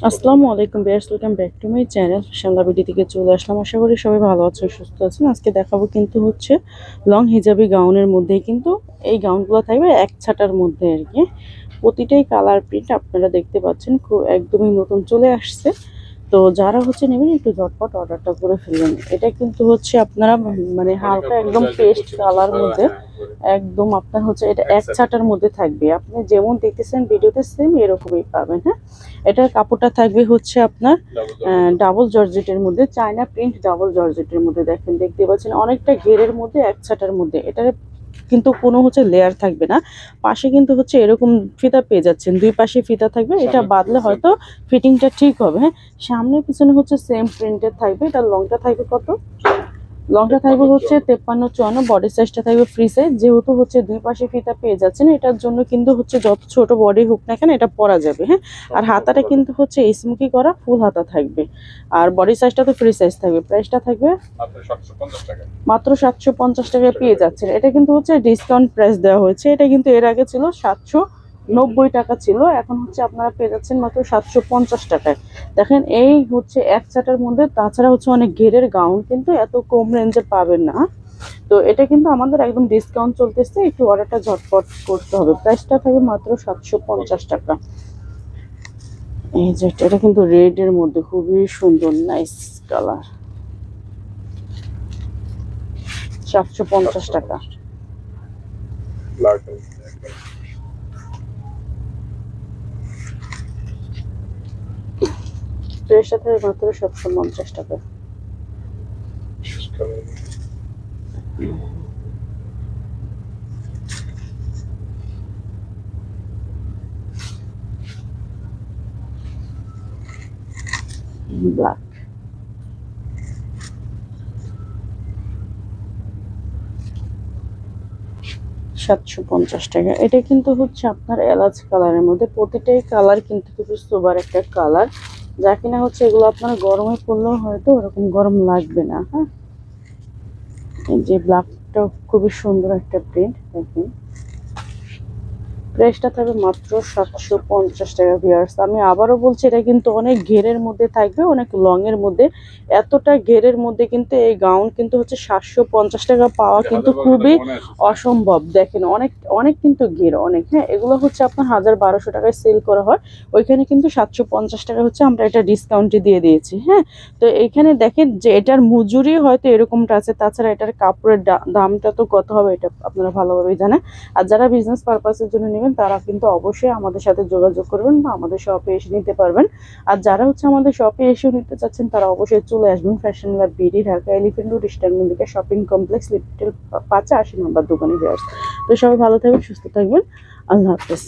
আসসালামু আলাইকুম viewers, welcome back to my channel. Shyamla BD থেকে চলে আসলাম। আশা করি সবাই ভালো আছেন, সুস্থ আছেন। আজকে দেখাবো কিন্তু হচ্ছে লং হিজাবি গাউনের মধ্যেই কিন্তু এই গাউনগুলো থাকবে এক ছাটার মধ্যে আর কি। প্রতিটাই কালার প্রিন্ট আপনারা দেখতে পাচ্ছেন, খুব একদমই নতুন চলে আসছে। তো যারা হচ্ছে নেবেন একটু ঝটপট অর্ডারটা করে ফেলবেন। এটা কিন্তু হচ্ছে আপনারা মানে হালকা একদম পেস্ট কালার মধ্যে, একদম আপনার হচ্ছে এটা এক ছাটার মধ্যে থাকবে। আপনি যেমন দেখতেছেন ভিডিওতে সেম এরকমই পাবেন। হ্যাঁ, এটার কাপড়টা থাকবে হচ্ছে আপনার ডাবল জর্জেটের মধ্যে, চায়না প্রিন্ট ডাবল জর্জেটের মধ্যে। দেখতে পাচ্ছেন অনেকটা ঘেরের মধ্যে, এক ছাটার মধ্যে। এটার কিন্তু কোনো হচ্ছে লেয়ার থাকবে না। পাশে কিন্তু হচ্ছে এরকম ফিতা পেয়ে যাচ্ছেন, দুই পাশে ফিতা থাকবে। এটা বাদলে হয়তো ফিটিংটা ঠিক হবে। হ্যাঁ, সামনে পিছনে হচ্ছে সেম প্রিন্টের থাকবে। এটা লংটা থাকবে কত? লংটা থাকবে হচ্ছে 53-54, বডি সাইজটা থাকবে ফ্রি সাইজ। যেহেতু হচ্ছে দুই পাশে ফিতা পেয়ে যাচ্ছেন, এটার জন্য কিন্তু হচ্ছে যত ছোট বডি হোক না কেন এটা পরা যাবে। হ্যাঁ, আর হাতাটা কিন্তু হচ্ছে স্মোকি করা ফুল হাতা থাকবে। আর বডি সাইজটা তো ফ্রি সাইজ থাকবে। প্রাইসটা থাকবে মাত্র 750 টাকায় পেয়ে যাচ্ছেন। এটা কিন্তু হচ্ছে ডিসকাউন্ট প্রাইস দেওয়া হয়েছে। এটা কিন্তু এর আগে ছিল 790 টাকা ছিল, এখন হচ্ছে আপনারা পেয়ে যাচ্ছেন মাত্র 750 টাকায়। দেখেন এই হচ্ছে এক চাটার মধ্যে। তাছাড়া হচ্ছে অনেক ঘেরের গাউন কিন্তু এত কম রেঞ্জে পাবেন না। তো এটা কিন্তু আমাদের একদম ডিসকাউন্ট চলতেছে, একটু অর্ডারটা ঝটপট করতে হবে। প্রাইসটা থাকবে মাত্র 750 টাকা। এই যে এটা কিন্তু রেড এর মধ্যে খুবই সুন্দর, নাইস কালার। 750 টাকা। প্রাইসটা থাকবে মাত্র 750 টাকা। ব্ল্যাক। টাকা। এটা কিন্তু হচ্ছে আপনার এলাচ কালারের মধ্যে। প্রতিটাই কালার কিন্তু খুবই সোবার একটা কালার, যা কিনা হচ্ছে এগুলো আপনার গরমে পড়লেও হয়তো ওরকম গরম লাগবে না। হ্যাঁ, এই যে ব্ল্যাকটা খুবই সুন্দর একটা প্রিন্ট। দেখেন প্রাইসটা থাকবে মাত্র 750 টাকা। ভিউয়ার্স, আমি আবারও বলছি এটা কিন্তু অনেক ঘেরের মধ্যে থাকবে, অনেক লং এর মধ্যে। এতটা ঘেরের মধ্যে কিন্তু এই গাউন কিন্তু হচ্ছে 750 টাকা পাওয়া কিন্তু খুবই অসম্ভব। দেখেন অনেক অনেক কিন্তু ঘের অনেক। হ্যাঁ, এগুলো হচ্ছে আপনার 1000-1200 টাকায় সেল করা হয়, ওইখানে কিন্তু 750 টাকা হচ্ছে আমরা এটা ডিসকাউন্টে দিয়ে দিয়েছি। হ্যাঁ, তো এইখানে দেখেন যে এটার মজুরি হয়তো এরকমটা আছে, তাছাড়া এটার কাপড়ের দামটা তো কত হবে এটা আপনারা ভালোভাবেই জানেন। আর যারা বিজনেস পারপাসের জন্য নেবেন তারা কিন্তু অবশ্যই আমাদের সাথে যোগাযোগ করবেন বা আমাদের শপে এসে নিতে পারবেন। আর যারা হচ্ছে আমাদের শপে এসেও নিতে চাচ্ছেন তারা অবশ্যই চলে আসবেন fashion lab BD, Dhaka elephant road, eastern Mallika shopping complex, little 85 নম্বর দোকানে। ভিউয়ার্স, তো সবাই ভালো থাকবেন, সুস্থ থাকবেন। আল্লাহ হাফেজ।